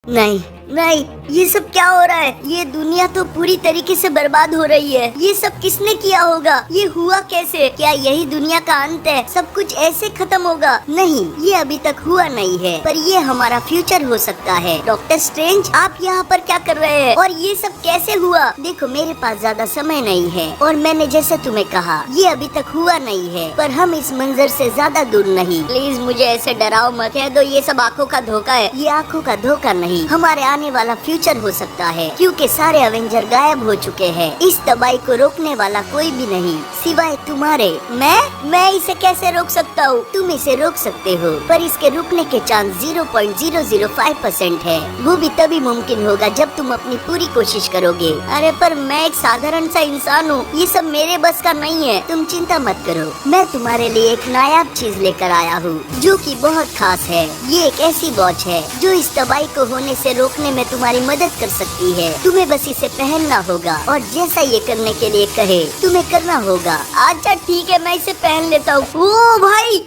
नहीं नहीं, ये सब क्या हो रहा है? ये दुनिया तो पूरी तरीके से बर्बाद हो रही है। ये सब किसने किया होगा? ये हुआ कैसे? क्या यही दुनिया का अंत है? सब कुछ ऐसे खत्म होगा? नहीं, ये अभी तक हुआ नहीं है, पर ये हमारा फ्यूचर हो सकता है। डॉक्टर स्ट्रेंज, आप यहाँ पर क्या कर रहे हैं? और ये सब कैसे हुआ? देखो, मेरे पास ज्यादा समय नहीं है और मैंने जैसे तुम्हें कहा, ये अभी तक हुआ नहीं है, पर हम इस मंजर से ज्यादा दूर नहीं। प्लीज मुझे ऐसे डराओ मत। कह दो ये सब आँखों का धोखा है। ये आँखों का धोखा नहीं, हमारे आने वाला फ्यूचर हो सकता है, क्योंकि सारे अवेंजर गायब हो चुके हैं। इस तबाही को रोकने वाला कोई भी नहीं सिवाय तुम्हारे। मैं इसे कैसे रोक सकता हूँ? तुम इसे रोक सकते हो, पर इसके रुकने के चांस 0.005% है। वो भी तभी मुमकिन होगा जब तुम अपनी पूरी कोशिश करोगे। अरे पर मैं एक साधारण सा इंसान हूँ, ये सब मेरे बस का नहीं है। तुम चिंता मत करो, मैं तुम्हारे लिए एक नायाब चीज लेकर आया हूँ जो कि बहुत खास है। ये एक ऐसी वॉच है जो इस तबाही को होने से रोकने में तुम्हारी मदद कर सकती है। तुम्हें बस इसे पहनना होगा और जैसा ये करने के लिए कहे तुम्हें करना होगा। अच्छा ठीक है, मैं इसे पहन लेता हूँ। ओ भाई,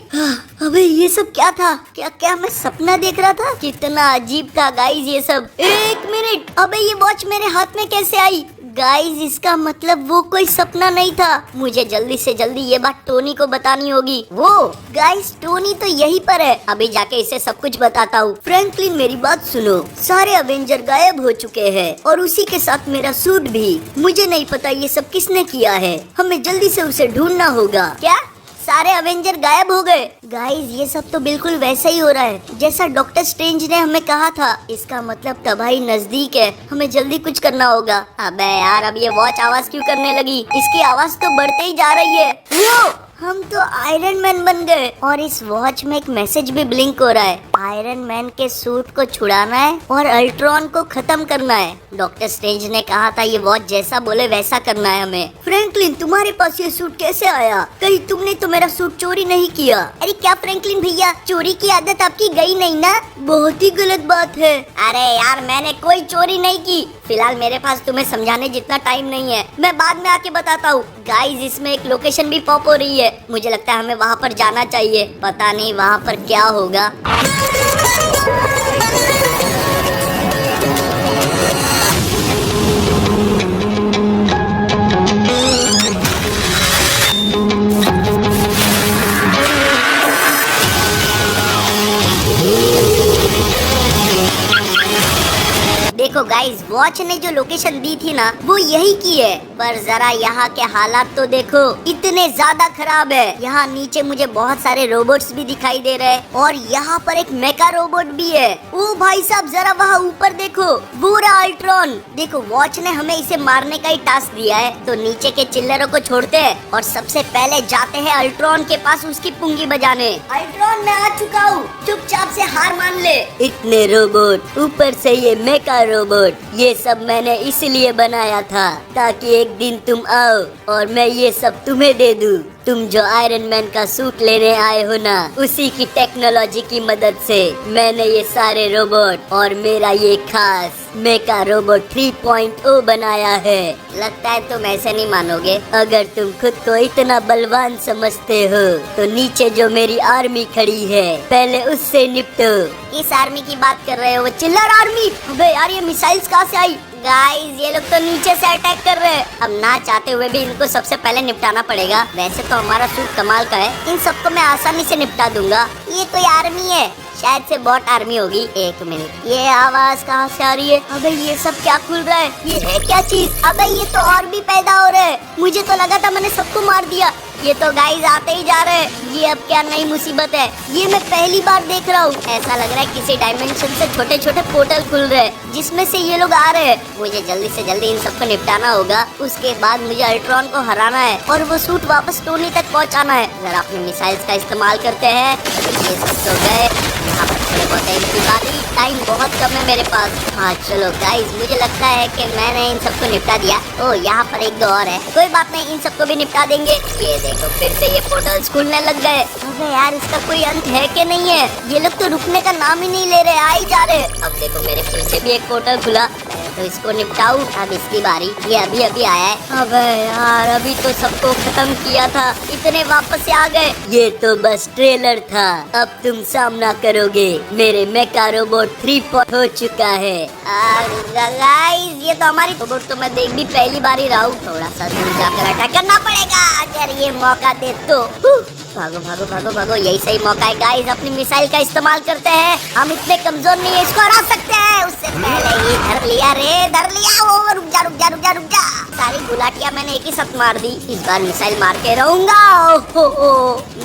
अबे ये सब क्या था? क्या मैं सपना देख रहा था? कितना अजीब था गाइस ये सब। एक मिनट, अबे ये वॉच मेरे हाथ में कैसे आई? गाइस, इसका मतलब वो कोई सपना नहीं था। मुझे जल्दी से जल्दी ये बात टोनी को बतानी होगी। वो गाइस, टोनी तो यहीं पर है। अभी जाके इसे सब कुछ बताता हूँ। फ्रैंकलिन, मेरी बात सुनो। सारे अवेंजर गायब हो चुके हैं और उसी के साथ मेरा सूट भी। मुझे नहीं पता ये सब किसने किया है। हमें जल्दी से उसे ढूंढना होगा। क्या सारे अवेंजर गायब हो गए? गाइस, ये सब तो बिल्कुल वैसा ही हो रहा है जैसा डॉक्टर स्ट्रेंज ने हमें कहा था। इसका मतलब तबाही नजदीक है, हमें जल्दी कुछ करना होगा। अबे यार, अब ये वॉच आवाज क्यों करने लगी? इसकी आवाज तो बढ़ते ही जा रही है। वो हम तो आयरन मैन बन गए और इस वॉच में एक मैसेज भी ब्लिंक हो रहा है। आयरन मैन के सूट को छुड़ाना है और अल्ट्रॉन को खत्म करना है। डॉक्टर स्ट्रेंज ने कहा था ये वॉच जैसा बोले वैसा करना है हमें। फ्रैंकलिन, तुम्हारे पास ये सूट कैसे आया? कहीं तुमने तो मेरा सूट चोरी नहीं किया? अरे क्या फ्रैंकलिन भैया, चोरी की आदत आपकी गई नहीं ना? बहुत ही गलत बात है। अरे यार, मैंने कोई चोरी नहीं की। फिलहाल मेरे पास तुम्हें समझाने जितना टाइम नहीं है, मैं बाद में आके बताता हूँ। गाइस, इसमें एक लोकेशन भी पॉप हो रही है। मुझे लगता है हमें वहाँ पर जाना चाहिए। पता नहीं वहाँ पर क्या होगा। देखो गाइस, वॉच ने जो लोकेशन दी थी ना, वो यही की है। पर जरा यहाँ के हालात तो देखो, इतने ज्यादा खराब है। यहाँ नीचे मुझे बहुत सारे रोबोट्स भी दिखाई दे रहे हैं और यहाँ पर एक मेका रोबोट भी है। ओ भाई साहब, जरा वहाँ ऊपर देखो, वो रहा अल्ट्रॉन। देखो, वॉच ने हमें इसे मारने का ही टास्क दिया है, तो नीचे के चिल्लरों को छोड़ते हैं और सबसे पहले जाते हैं अल्ट्रॉन के पास उसकी पुंगी बजाने। अल्ट्रॉन, मैं आ चुका हूँ, चुपचाप से हार मान ले। इतने रोबोट, ऊपर से ये मेका रोबोट, ये सब मैंने इसलिए बनाया था ताकि एक दिन तुम आओ और मैं ये सब तुम्हें दे दूं। तुम जो आयरन मैन का सूट लेने आए हो ना, उसी की टेक्नोलॉजी की मदद से मैंने ये सारे रोबोट और मेरा ये खास मेका रोबोट 3.0 बनाया है। लगता है तुम ऐसे नहीं मानोगे। अगर तुम खुद को इतना बलवान समझते हो तो नीचे जो मेरी आर्मी खड़ी है, पहले उससे निपटो। किस आर्मी की बात कर रहे हो? वो चिल्लर आर्मी? अबे यार, ये मिसाइल्स कहाँ से आई? गाइस, ये लोग तो नीचे से अटैक कर रहे हैं। अब ना चाहते हुए भी इनको सबसे पहले निपटाना पड़ेगा। वैसे तो हमारा सूट कमाल का है, इन सबको मैं आसानी से निपटा दूंगा। ये कोई आर्मी है, शायद से बॉट आर्मी होगी। एक मिनट, ये आवाज कहाँ से आ रही है? अबे ये सब क्या खुल रहा है? ये है क्या चीज? अबे ये तो और भी पैदा हो रहे हैं। मुझे तो लगा था मैंने सबको मार दिया। ये तो गाइस आते ही जा रहे हैं। ये अब क्या नई मुसीबत है? ये मैं पहली बार देख रहा हूँ। ऐसा लग रहा है किसी डायमेंशन से छोटे छोटे पोर्टल खुल रहे हैं जिसमें से ये लोग आ रहे हैं। मुझे जल्दी से जल्दी इन सबको निपटाना होगा। उसके बाद मुझे अल्ट्रॉन को हराना है और वो सूट वापस टोनी तक पहुँचाना है। जरा अपने मिसाइल्स का इस्तेमाल करते हैं। ये सब तो गए, यहाँ पर थोड़े बहुत इनकी बारी। टाइम बहुत कम है मेरे पास। हाँ चलो गाइस, मुझे लगता है कि मैंने इन सबको निपटा दिया। ओ, यहाँ पर एक दो और है, कोई बात नहीं, इन सबको भी निपटा देंगे। ये देखो, फिर से ये पोर्टल्स खुलने लग गए। अबे यार, इसका कोई अंत है कि नहीं है? ये लोग तो रुकने का नाम ही नहीं ले रहे, आ ही जा रहे। अब देखो, मेरे पीछे भी एक पोर्टल खुला। तो इसको निपटाऊं। अब इसकी बारी, ये अभी अभी आया है। अबे यार, अभी तो सबको खत्म किया था, इतने वापस से आ गए। ये तो बस ट्रेलर था, अब तुम सामना करोगे। मेरे मेका रोबोट 3 हो चुका है। गाइस, ये तो हमारी रोबोट तो मैं देख भी पहली बार ही रहा हूँ। थोड़ा सा दूर जाकर अटैक करना पड़ेगा अगर ये मौका दे तो। भागो भागो भागो भागो, यही सही मौका है गाइस। अपनी मिसाइल का इस्तेमाल करते हैं, हम इतने कमजोर नहीं है, इसको हरा सकते हैं। उससे पहले ही धर लिया रे, धर लिया। वो रुक जा रुक जा रुक जा रुक जा। सारी गुलाटियां मैंने एक ही साथ मार दी। इस बार मिसाइल मार के रहूंगा।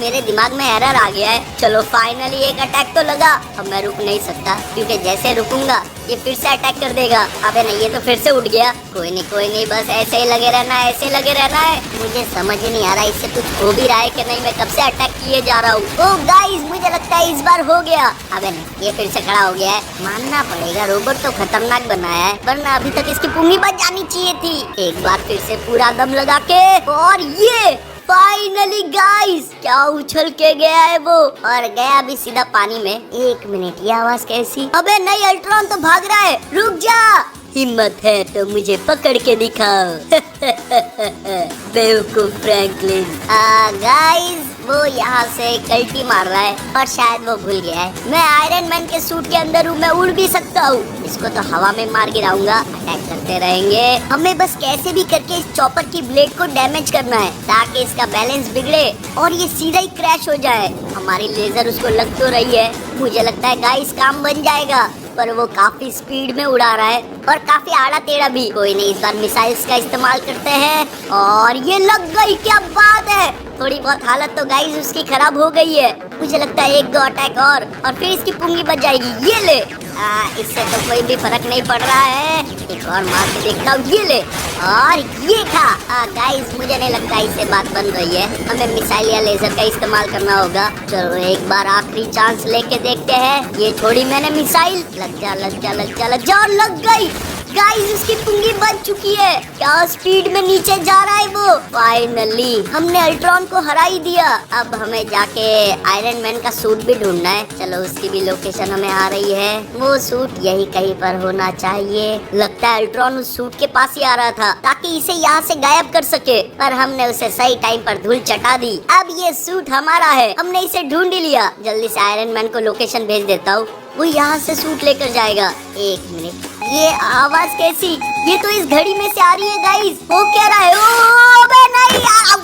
मेरे दिमाग में एरर आ गया है। चलो फाइनली एक अटैक तो लगा। अब मैं रुक नहीं सकता, क्योंकि जैसे रुकूंगा ये फिर से अटैक कर देगा। अबे नहीं, ये तो फिर से उठ गया। कोई नहीं, बस ऐसे ही लगे रहना है, ऐसे लगे रहना है। मुझे समझ ही नहीं आ रहा इससे कुछ हो भी रहा है कि नहीं। मैं कब से अटैक किए जा रहा हूँ। ओह गाइस, मुझे लगता है इस बार हो गया। अबे नहीं, ये फिर से खड़ा हो गया है। मानना पड़ेगा, रोबोट तो खतरनाक बनाया है, वरना अभी तक इसकी पुंगी बच जानी चाहिए थी। एक बार फिर से पूरा दम लगा के, और ये फाइनली गाइस, क्या उछल के गया है वो, और गया भी सीधा पानी में। 1 मिनट, ये आवाज कैसी? अबे नहीं, अल्ट्रॉन तो भाग रहा है। रुक जा, हिम्मत है तो मुझे पकड़ के दिखाओ। बेवकूफ फ्रैंकलिन। गाइस, वो यहाँ से कल्टी मार रहा है, और शायद वो भूल गया है मैं आयरन मैन के सूट के अंदर हूँ, मैं उड़ भी सकता हूँ। इसको तो हवा में मार गिराऊंगा। अटैक करते रहेंगे, हमें बस कैसे भी करके इस चॉपर की ब्लेड को डैमेज करना है, ताकि इसका बैलेंस बिगड़े और ये सीधा ही क्रैश हो जाए। हमारी लेजर उसको लग तो रही है, मुझे लगता है गाइस काम बन जाएगा। पर वो काफी स्पीड में उड़ा रहा है, और काफी आड़ा टेढ़ा भी। कोई नहीं, इस बार मिसाइल्स का इस्तेमाल करते हैं, और ये लग गई। क्या बात है। थोड़ी बहुत हालत तो गाइस उसकी खराब हो गई है। मुझे लगता है 1-2 अटैक और फिर इसकी पुंगी बच जाएगी। ये ले। इससे तो कोई भी फर्क नहीं पड़ रहा है। एक और मार के देखता हूँ। ये ले, और ये खा। गाइस, मुझे नहीं लगता इससे बात बन रही है, हमें मिसाइल या लेजर का इस्तेमाल करना होगा। चलो एक बार आखिरी चांस लेके देखते हैं। ये छोड़ी मैंने मिसाइल। लग जा लग जा लग जा लग जा, और लग गई। गाइस, उसकी पुंगी बच चुकी है। क्या स्पीड में नीचे जा रहा है वो। फाइनली हमने अल्ट्रॉन को हरा ही दिया। अब हमें जाके आयरन मैन का सूट भी ढूंढना है। चलो उसकी भी लोकेशन हमें आ रही है। वो सूट यही कहीं पर होना चाहिए। लगता है अल्ट्रॉन उस सूट के पास ही आ रहा था, ताकि इसे यहाँ से गायब कर सके, पर हमने उसे सही टाइम पर धूल चटा दी। अब ये सूट हमारा है, हमने इसे ढूंढ ही लिया। जल्दी से आयरन मैन को लोकेशन भेज देता हूँ, वो यहाँ से सूट लेकर जाएगा। 1 मिनट, ये आवाज कैसी? ये तो इस घड़ी में से आ रही है गाइस। वो क्या रहा है? ओ बे नहीं यार,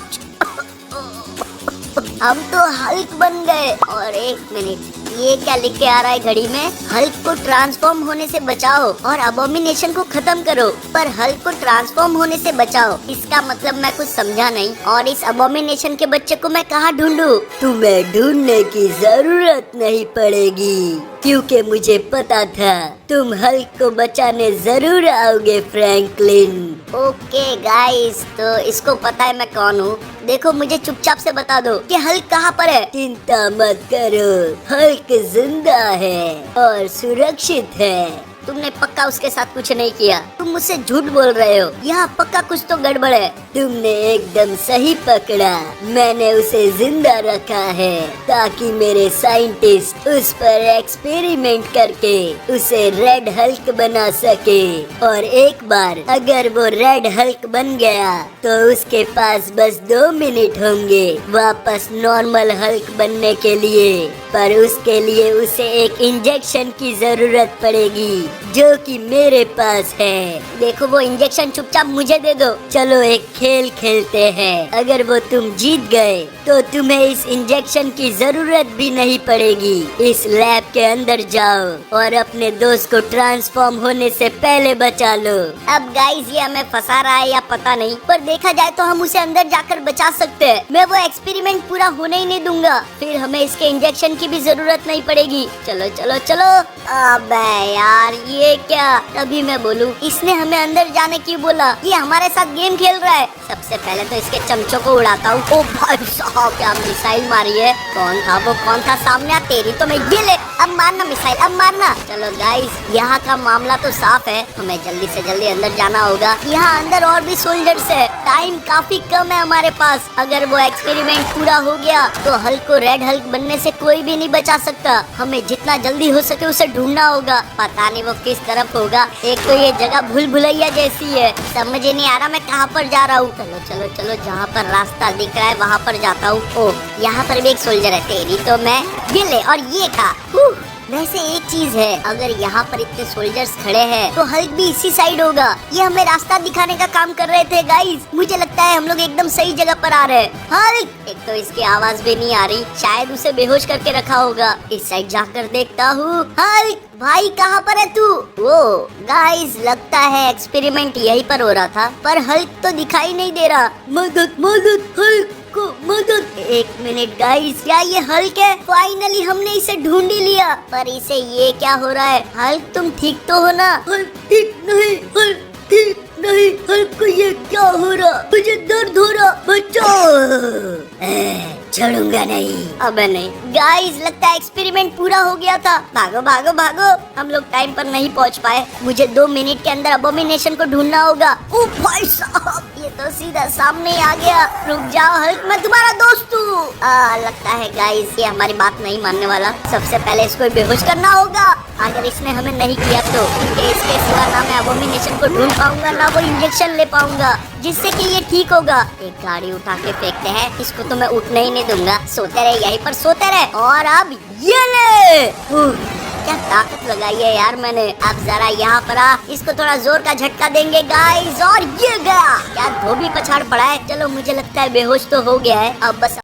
हम तो हल्क बन गए। और 1 मिनट, ये क्या लिख के आ रहा है घड़ी में? हल्क को ट्रांसफॉर्म होने से बचाओ और अबोमिनेशन को खत्म करो। पर हल्क को ट्रांसफॉर्म होने से बचाओ, इसका मतलब मैं कुछ समझा नहीं। और इस अबोमिनेशन के बच्चे को मैं कहाँ ढूंढूं? तुम्हें ढूंढने की जरूरत नहीं पड़ेगी, क्योंकि मुझे पता था तुम हल्क को बचाने जरूर आओगे फ्रैंकलिन। ओके गाइस, तो इसको पता है मैं कौन हूँ। देखो, मुझे चुपचाप से बता दो कि हल्क कहाँ पर है। चिंता मत करो, हल्क जिंदा है और सुरक्षित है। तुमने पक्का उसके साथ कुछ नहीं किया, तुम मुझसे झूठ बोल रहे हो। यहाँ पक्का कुछ तो गड़बड़ है। तुमने एकदम सही पकड़ा, मैंने उसे जिंदा रखा है ताकि मेरे साइंटिस्ट उस पर एक्सपेरिमेंट करके उसे रेड हल्क बना सके। और एक बार अगर वो रेड हल्क बन गया तो उसके पास बस 2 मिनट होंगे वापस नॉर्मल हल्क बनने के लिए। पर उसके लिए उसे एक इंजेक्शन की जरूरत पड़ेगी, जो कि मेरे पास है। देखो, वो इंजेक्शन चुपचाप मुझे दे दो। चलो एक खेल खेलते हैं। अगर वो तुम जीत गए तो तुम्हें इस इंजेक्शन की जरूरत भी नहीं पड़ेगी। इस लैब के अंदर जाओ और अपने दोस्त को ट्रांसफॉर्म होने से पहले बचा लो। अब गाइस, ये हमें फंसा रहा है या पता नहीं, पर देखा जाए तो हम उसे अंदर जाकर बचा सकते हैं। मैं वो एक्सपेरिमेंट पूरा होने ही नहीं दूंगा, फिर हमें इसके इंजेक्शन की भी जरूरत नहीं पड़ेगी। चलो चलो चलो। अबे यार, ये क्या? तभी मैं बोलूं, इसने हमें अंदर जाने की बोला। ये हमारे साथ गेम खेल रहा है। सबसे पहले तो इसके चमचों को उड़ाता हूँ। ओ भाई साहब, क्या मिसाइल मारी है। कौन था वो? कौन था सामने? तेरी तो मैं ये ले। अब मारना मिसाइल, अब मारना। चलो गाइस, यहाँ का मामला तो साफ है, हमें जल्दी से जल्दी अंदर जाना होगा। यहाँ अंदर और भी सोल्जर्स है। टाइम काफी कम है हमारे पास। अगर वो एक्सपेरिमेंट पूरा हो गया तो हल्क को रेड हल्क बनने से कोई भी नहीं बचा सकता। हमें जितना जल्दी हो सके उसे ढूंढना होगा। पता नहीं वो किस तरफ होगा। एक तो ये जगह भूल भुलैया जैसी है, समझ ही नहीं आ रहा मैं कहाँ पर जा रहा हूँ। चलो चलो चलो, जहाँ पर रास्ता दिख रहा है वहाँ पर जाता हूँ। ओह, यहाँ पर भी एक सोल्जर है। तेरी तो मैं गिले और ये खा। वैसे एक चीज है, अगर यहाँ पर इतने सोल्जर्स खड़े हैं तो हल्क भी इसी साइड होगा। ये हमें रास्ता दिखाने का काम कर रहे थे गाइस। मुझे लगता है हम लोग एकदम सही जगह पर आ रहे हैं। हल्क, एक तो इसकी आवाज भी नहीं आ रही, शायद उसे बेहोश करके रखा होगा। इस साइड जाकर देखता हूँ। हल्क भाई कहाँ पर है तू? वो गाइस, लगता है एक्सपेरिमेंट यहीं पर हो रहा था, पर हल्क तो दिखाई नहीं दे रहा। मदद मदद, हल्क को मदद। एक मिनट गाइस, क्या ये हल्क है? फाइनली हमने इसे ढूंढ ही लिया। पर इसे ये क्या हो रहा है? हल्क तुम ठीक तो हो ना? हल्क ठीक नहीं, हल्क ठीक नहीं। हल्क को ये क्या हो रहा? मुझे दर्द हो रहा, बचाओ। छोड़ूंगा नहीं। अबे नहीं गाइस, लगता है एक्सपेरिमेंट पूरा हो गया था। भागो भागो भागो, हम लोग टाइम पर नहीं पहुंच पाए। मुझे 2 मिनट के अंदर अबोमिनेशन को ढूंढना होगा। ओ भाई साहब, ये तो सीधा सामने ही आ गया। रुक जाओ हल्क, मैं तुम्हारा दोस्त हूँ। लगता है गाइस ये हमारी बात नहीं मानने वाला। सबसे पहले इसको बेहोश करना होगा। अगर इसने हमें नहीं किया तो इसके सिवा ना मैं अबोमिनेशन को ढूंढ पाऊंगा, ना वो इंजेक्शन ले पाऊंगा जिससे कि ये ठीक होगा। एक गाड़ी उठा के फेंकते हैं, इसको तो मैं उठने ही नहीं दूंगा। सोते रहे, यहीं पर सोते रहे। और अब ये ले, क्या ताकत लगाई है यार मैंने। अब जरा यहाँ पर आ, इसको थोड़ा जोर का झटका देंगे गाइस। और ये गया। क्या धोबी पछाड़ पड़ा है। चलो मुझे लगता है बेहोश तो हो गया है। अब बस